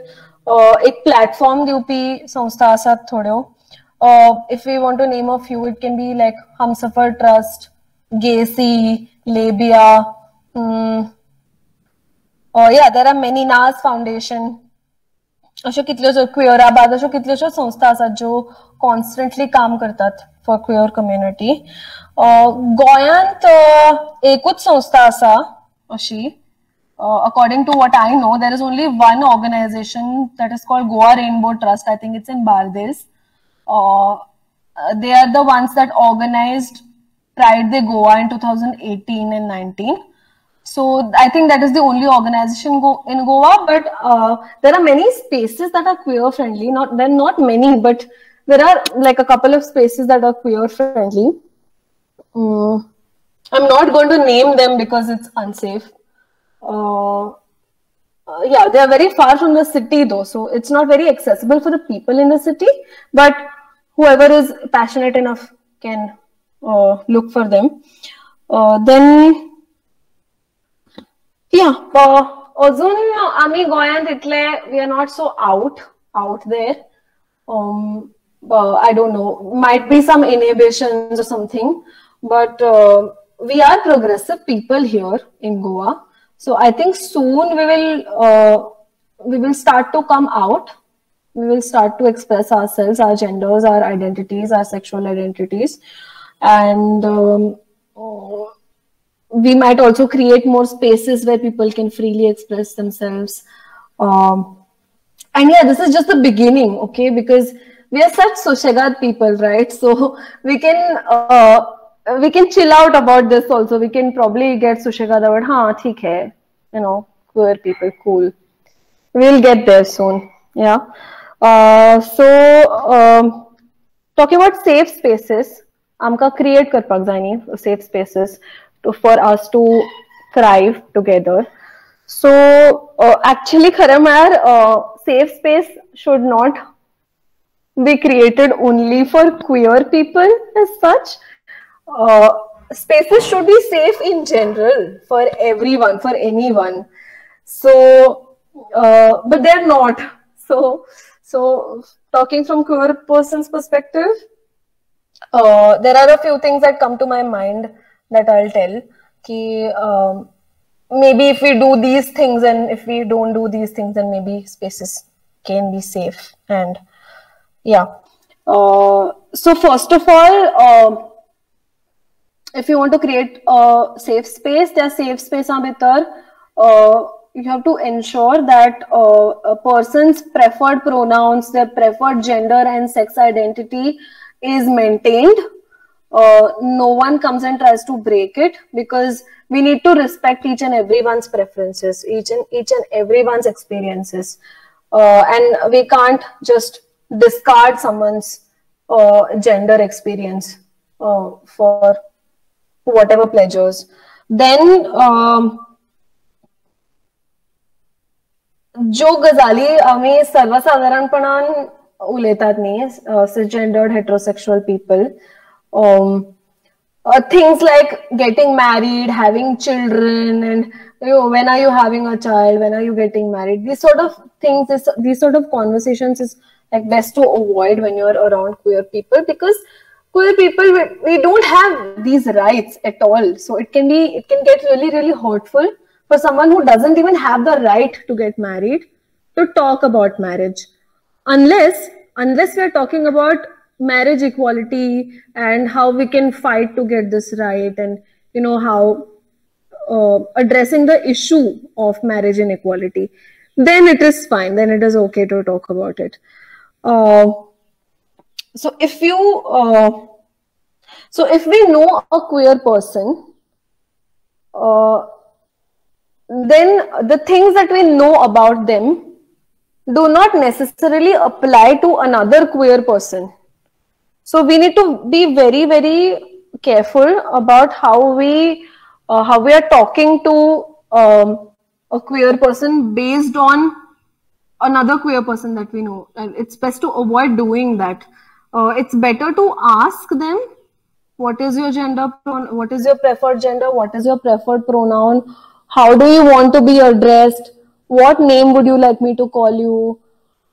एक platform देवपी संस्था आसात थोड्यो. If we want to name a few, it can be like Humsafar Trust, Gacy, Labia. Yeah, there are many. Nas Foundation. अशो कितल्योशो क्वियराबाद अशो कितल्योशो संस्था आसात ज्यो constantly काम करतात फॉर क्वियर कम्युनिटी. गोंयांत एकूच संस्था आसा अशी. According to what I know, there is only one organization that is called Goa Rainbow Trust. I think it's in Bardez. They are the ones that organized Pride Day Goa in 2018 and 19. So I think that is the only organization in Goa, but there are many spaces that are queer friendly. There are not many, but there are like a couple of spaces that are queer friendly. I'm not going to name them because it's unsafe. Yeah, they are very far from the city though, so it's not very accessible for the people in the city, but whoever is passionate enough can look for them. Then yeah, अजून आम्ही गोंयांत इतले we are not so out there. I don't know, might be some inhibitions or something, but we are progressive people here in Goa. So I think soon we will start to come out. We will start to express ourselves, our genders, our identities, our sexual identities, and we might also create more spaces where people can freely express themselves. And yeah, this is just the beginning, okay? Because we are such Soshagad people, right? So we can chill out about this also. We can probably get Soshagad about, haan, theek hai, you know, queer people, cool. We'll get there soon, yeah. So talking about safe spaces, amka create karpak jaini safe spaces for us to thrive together. So actually khare maar safe space should not be created only for queer people as such. spaces should be safe in general for everyone, for anyone. So but they're not. So talking from queer person's perspective, there are a few things that come to my mind that I'll tell. Maybe if we do these things and if we don't do these things, then maybe spaces can be safe. And yeah. So first of all, if you want to create a safe space, there safe space you have to ensure that a person's preferred pronouns, their preferred gender and sex identity is maintained. No one comes and tries to break it, because we need to respect each and everyone's preferences, each and everyone's experiences, and we can't just discard someone's gender experience for whatever pleasures. Then जो गजाली आम्ही सर्वसाधारणपणान उलयतात न्ही, cisgendered heterosexual people, things like getting married, having children, and when are you having a child, when are you getting married, these sort of things, these sort of conversations is like best to avoid when you're around queer people, because queer people, we don't have these rights at all. So it can get really, really hurtful for someone who doesn't even have the right to get married to talk about marriage, unless we are talking about marriage equality and how we can fight to get this right, and how addressing the issue of marriage inequality, then it is fine, then it is okay to talk about it. So if we know a queer person, then the things that we know about them do not necessarily apply to another queer person. So we need to be very, very careful about how we are talking to a queer person based on another queer person that we know. And it's best to avoid doing that. It's better to ask them, what is your gender, what is your preferred gender, what is your preferred pronoun, how do you want to be addressed, what name would you like me to call you,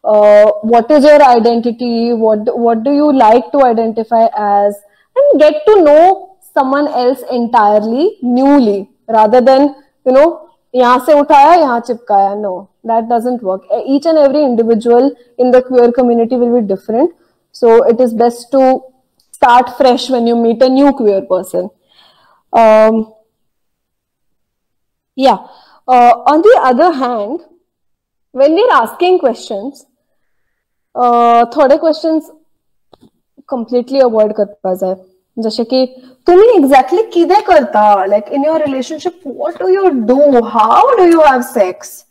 what is your identity, what do you like to identify as, and get to know someone else entirely, newly, rather than, yahan se uthaya, yahan chipkaya. No, that doesn't work. Each and every individual in the queer community will be different. So it is best to start fresh when you meet a new queer person. Yeah. On the other hand, when we're asking questions, थोड़े questions completely avoid करता जाए. जैसे कि तुम्ही exactly किदे करता, like in your relationship, what do you do, how do you have sex,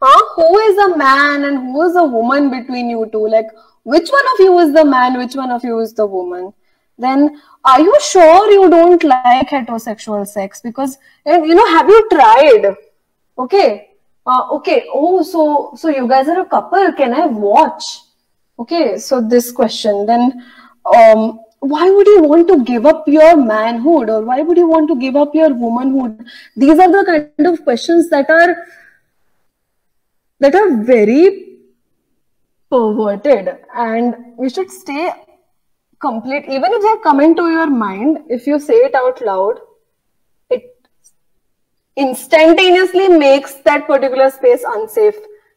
who is a man and who is a woman between you two, like which one of you is the man, which one of you is the woman. Then are you sure you don't like heterosexual sex, because have you tried? Okay, oh, so you guys are a couple, can I watch? Okay, so this question. Then why would you want to give up your manhood, or why would you want to give up your womanhood? These are the kind of questions that are very perverted, and we should stay complete. Even if they come into your mind, if you say it out loud, it instantaneously makes that particular space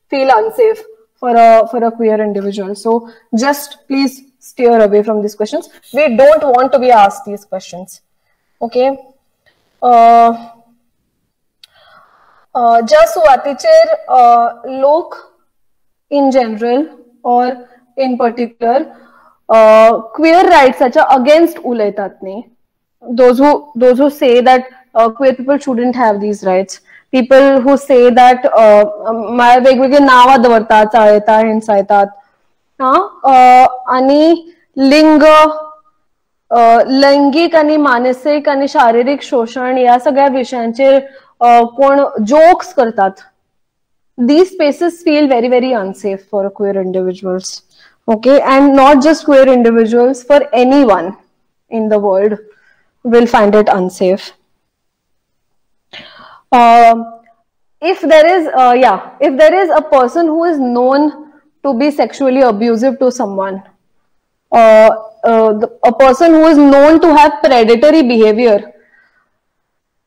feel unsafe for a queer individual. So just please steer away from these questions. We don't want to be asked these questions. Okay. Just Swaticher, लोग in general or in particular, queer rights such are against उलयतात न्ही. Those who say that queer people shouldn't have these rights. People who say that वेगवेगळे नावा दवरतात, चाळयतात, हिंसायतात, आणि लैंगिक आणि मानसिक आणि शारीरिक शोषण या सगळ्या विषयांचेर कोण जोक्स करतात. These spaces feel very, very unsafe for queer individuals. Okay, and not just queer individuals, for anyone in the world. will find it unsafe. If there is a person who is known to be sexually abusive to someone, a person who is known to have predatory behavior,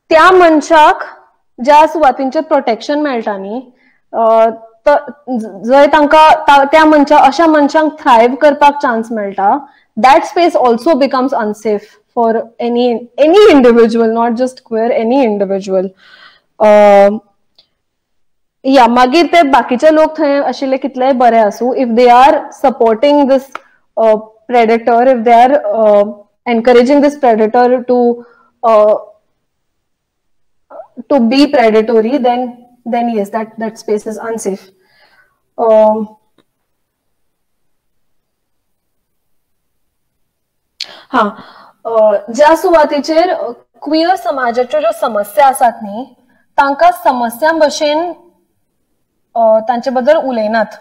त्या मनशाक ज्या सुवातींचेर protection मेळटा न्ही, जंय तांकां त्या अशा मनशांक थ्रायव करपाक चान्स मेळटा, that space also becomes unsafe for any individual, not just queer, any individual. मागीर ते बाकीचे लोक थंय आशिल्ले कितलेय बरे आसूं, if they are supporting this predator, if they are encouraging this predator to be predatory, then yes, that space is unsafe. ज्या सुवातीचेर क्वियर समाजाच्यो ज्यो समस्या आसात न्ही, तांकां समस्या भशेन तांचे बद्दल उलयनात.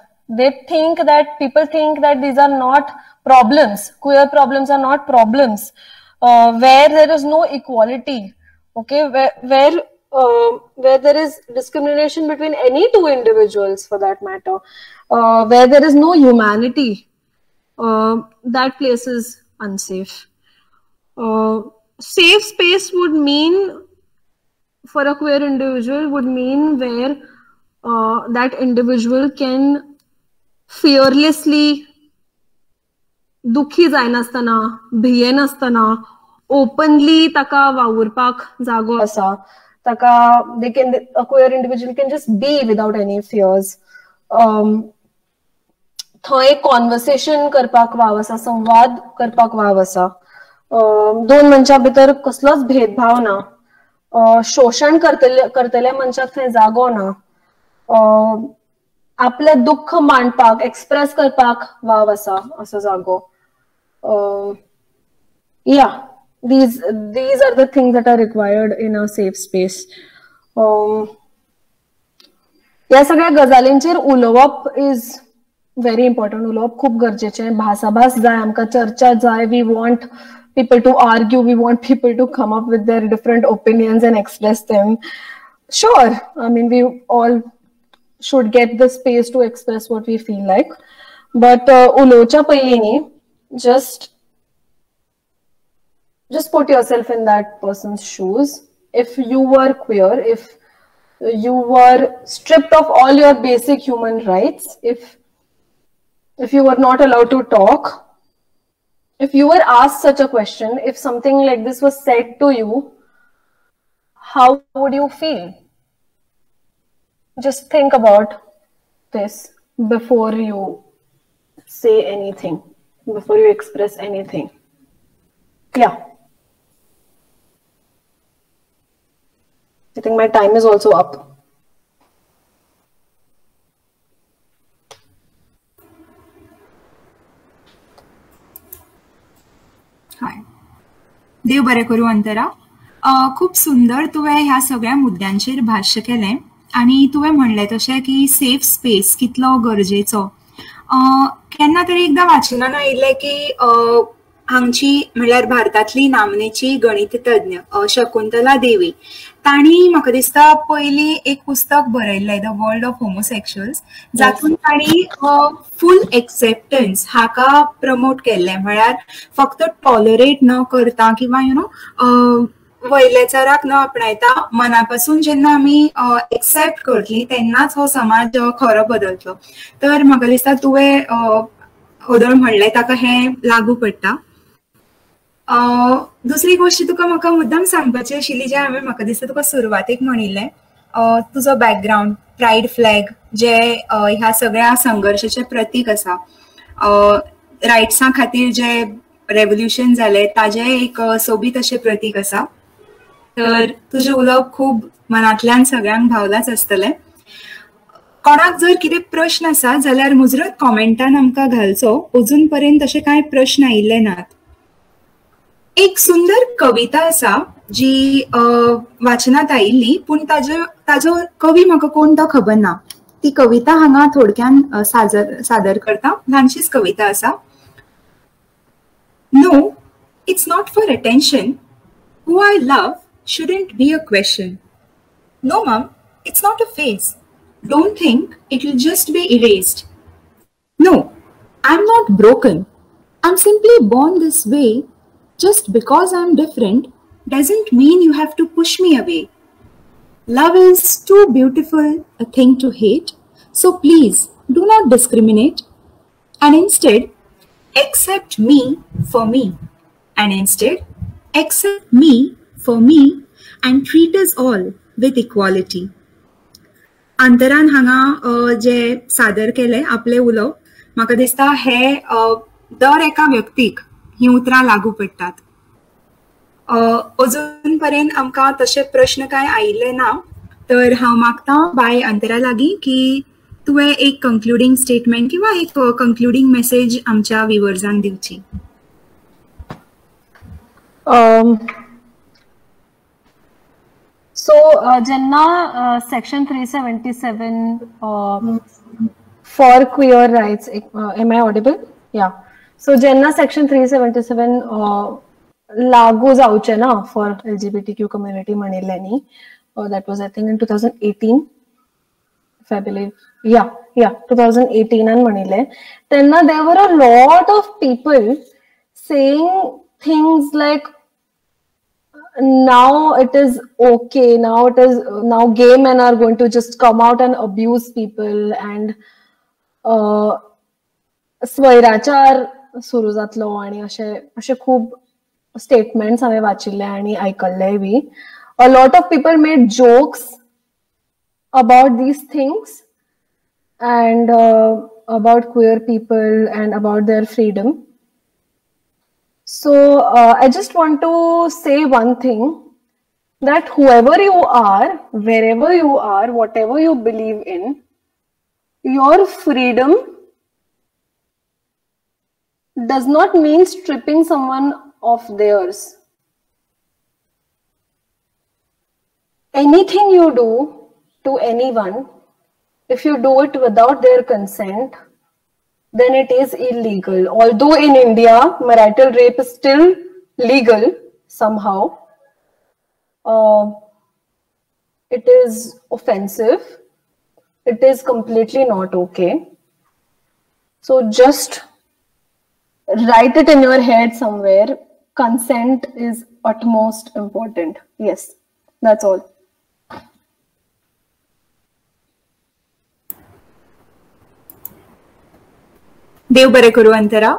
People think that these are not problems. Queer problems are not problems. Where there is no equality, okay, where there is discrimination between any two individuals for that matter, where there is no humanity, that place is unsafe. Safe space would mean, for a queer individual, would mean where that individual can fearlessly, दुखी जायनासतना, भियेनासतना, openly ताका वावुरपाक जागो आसा. ताका a queer individual can just be without any fears. थंय conversation करपाक वाव आसा, संवाद करपाक वाव आसा. दोन मनशां भितर कसलोच भेदभाव ना. शोषण करतल्या मनशाक थंय जागो ना. आपले दुःख मांडपाक, एक्सप्रेस करपाक वाव आसा असो जागो. These are the things that are required in a safe space. या सगळ्या गजालींचेर उलोवप is very important. उलोवप खूप गरजेचें. भासाभास जाय, आमकां चर्चा जाय. We want people to argue, we want people to come up with their different opinions and express them. Sure, I mean, we all should get the space to express what we feel like. But उलोवच्या पयलीं just put yourself in that person's shoes. If you were queer, if you were stripped of all your basic human rights, if you were not allowed to talk, if you were asked such a question, if something like this was said to you, how would you feel? Just think about this before you say anything, before you express anything. Yeah. I think my time is also up. हाय, देव बरें करूं अंतरा. खूप सुंदर तुवें ह्या सगळ्या मुद्द्यांचेर भाश्य केलें आनी तुवें म्हणलें तशें की सेफ स्पेस कितलो गरजेचो. केन्ना तरी एकदां वाचनान आयिल्लें की हांगची म्हणल्यार भारतांतली नामनेची गणिततज्ञ शकुंतला देवी, तांणी म्हाका दिसता पयलीं एक पुस्तक बरयल्लें द वर्ल्ड ऑफ होमोसेक्शुअल्स, जातून तांणी फूल एक्सेप्टन्स हाका प्रमोट केल्लें. म्हळ्यार फक्त टॉलरेट न करता किंवा वयलेचाराक न आपणायता, मनापासून जेन्ना आमी एक्सेप्ट करतली तेन्नाच हो समाज खरो बदलतलो. तर म्हाका दिसता तुवें होदळ म्हणलें ताका हें लागू पडटा. दुसरी गोष्ट तुका म्हाका मुद्दाम सांगपाची आशिल्ली, जे हांवें म्हाका दिसता तुका सुरवातेक म्हणिल्लें, तुजो बॅकग्रावंड, प्रायड फ्लॅग, जे ह्या सगळ्या संघर्शाचें प्रतीक आसा. रायट्सां खातीर जे रेव्होल्युशन जालें ताजें एक सोबीत अशें प्रतीक आसा. तर तुजें उलोवप खूब मनांतल्यान सगळ्यांक भावलाच आसतलें. कोणाक जर कितें प्रश्न आसा जाल्यार मुजरत कॉमेंटान आमकां घालचो. अजून पर्यंत अशे कांय प्रश्न आयिल्ले नात. एक सुंदर कविता आसा जी वाचनात आयिल्ली, पूण ताजो कवी म्हाका कोण तो खबर ना. ती कविता हांगा थोडक्यान सादर करता. ल्हानशीच कविता आसा. No, it's not for attention. Who I love shouldn't be a question. No, Mom, it's not a phase. Don't think it'll just be erased. No, I'm not broken. I'm simply born this way. Just because I'm different doesn't mean you have to push me away. Love is too beautiful a thing to hate, so please do not discriminate. And instead, accept me for me. And instead, accept me for me and treat us all with equality. अंतरान हांगा जे सादर केले आपले उलोव म्हाका दिसता हे दर एका व्यक्तीक ही उतरां लागू पडटात. अजून पर्यंत आमकां तशे प्रश्न काय आयिल्ले ना, तर हांव मागतां बाय अंतरा लागीं की तुवें एक कंक्लुडिंग स्टेटमेंट किंवा एक कंक्लुडिंग मेसेज आमच्या व्ह्युअर्सांक दिवची. So, Jenna, Section 377 for queer rights. Am I audible? Yeah. So, Jenna, Section 377 lagu जावचे ना for LGBTQ community म्हणिल्लेनी. That was, I think, in 2018, if I believe. Yeah, 2018 and म्हणिल्ले. Then there were a lot of people saying things like, now it is okay, now gay men are going to just come out and abuse people, and स्वैराचार सुरू जातलो आणि अशे खूब statements हांवें वाचिल्ले आनी आयकल्ले B. A lot of people made jokes about these things and about queer people and about their freedom. So I just want to say one thing, that whoever you are, wherever you are, whatever you believe in, your freedom does not mean stripping someone of theirs. Anything you do to anyone, if you do it without their consent, then it is illegal. Although in India, marital rape is still legal somehow, it is offensive. It is completely not okay. So just write it in your head somewhere. Consent is utmost important. Yes, that's all. देव बरें करूं अंतरा.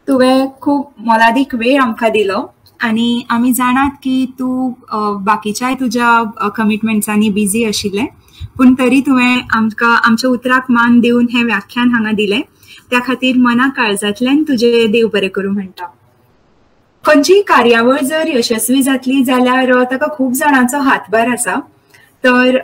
तुवें खूब मोलादीक वेळ आमकां दिलो आनी आमी जाणात की तूं बाकीच्याय तुज्या कमिटमेंट्सांनी बिजी आशिल्लें, पूण तरी तुवें आमकां आमच्या उतराक मान दिवन हें व्याख्यान हांगा दिलें. त्या खातीर मना काळजांतल्यान तुजे देव बरें करूं म्हणटा. खंयचीय कार्यावळ जर यशस्वी जातली जाल्यार ताका खूब जाणांचो हातभार आसा. तर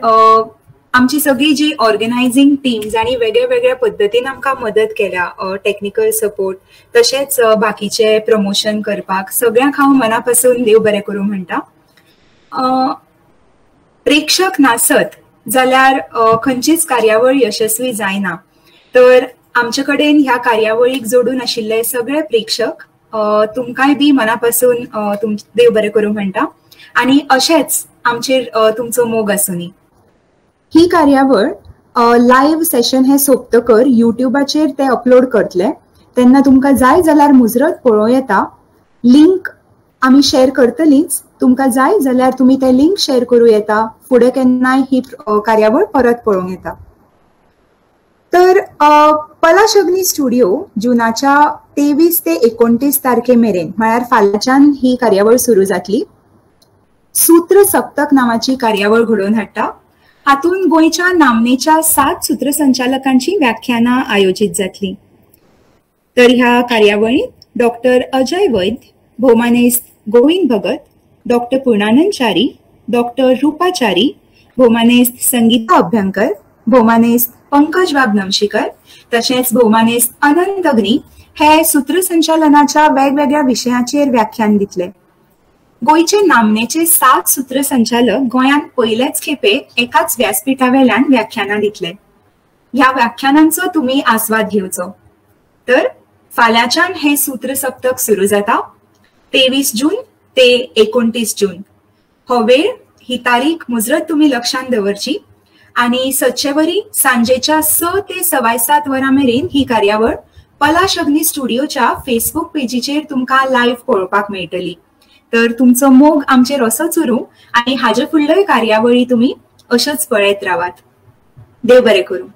आमची सगळी जी ऑर्गनायझिंग टीम्स आणि वेगळ्या वेगळ्या पद्दतीन आमकां मदत केल्या, टेक्निकल सपोर्ट तशेंच बाकीचे प्रमोशन करपाक, सगळ्यांक हांव मना पासून देव बरें करूं म्हणटा. प्रेक्षक नासत जाल्यार खंयचीच कार्यावळ यशस्वी जायना. तर आमचे कडेन ह्या कार्यावळीक जोडून आशिल्ले सगळे प्रेक्षक तुमकांय बी मना पासून देव बरें करूं म्हणटा आनी अशेंच आमचेर तुमचो मोग आसूनी. ही कार्यावळ लायव्ह सेशन हे सोंपतकर युट्यूबाचेर ते अपलोड करतले, तेन्ना तुमकां जाय जाल्यार मुजरत पळोवं येता. लिंक आमी शेअर करतलींच, तुमकां जाय जाल्यार तुमी ते लिंक शेअर करूं येता. फुडें केन्नाय ही कार्यावळ परत पळोवंक येता. तर पलाश अग्नी स्टुडिओ जुनाच्या 23 ते 29 तारखे मेरेन म्हळ्यार फाल्यांच्यान ही कार्यावळ सुरू जातली. सूत्र सप्तक नावाची कार्यावळ घडोवन हाडटा. हातून गोंयच्या नामनेच्या 7 सूत्रसंचालकांची व्याख्यानां आयोजित जातली. तर ह्या कार्यावळीत डॉक्टर अजय वैद्य, भौमानेस्त गोविंद भगत, डॉक्टर पूर्णानंद च्यारी, डॉक्टर रूपा च्यारी, भौमानेस्त संगीता अभ्यंकर, भौमानेस्त पंकज बाब नमशीकर तशेंच भौमानेस्त अनंत अग्नी हे सूत्रसंचालनाच्या वेगवेगळ्या विशयांचेर व्याख्यान दितले. गोयचे नामनेचे 7 सूत्रसंचालक गोंयांत पयलेच खेपे एकाच व्यासपीठावेल्यान व्याख्यानां दितले. ह्या व्याख्यानांचो तुम्ही आस्वाद घेवचो. तर फाल्यांच्यान हे सूत्र सप्तक सुरू जाता 23 जून ते 29 जून हो वेळ ही तारीख मुजरत तुम्ही लक्षात दवरची आणि सदचे वरी सांजेच्या 6 ते 7:15 वरां मेरेन ही कार्यावळ पलाश अग्नी स्टुडिओच्या फेसबुक पेजीचेर तुमकां लायव्ह पळोवपाक मेळटली. तर तुमचो मोग आमचेर असोच उरूं आनी हाजे फुडल्योय कार्यावळी तुम्ही अश्योच पळयत रावात. देव बरें करूं.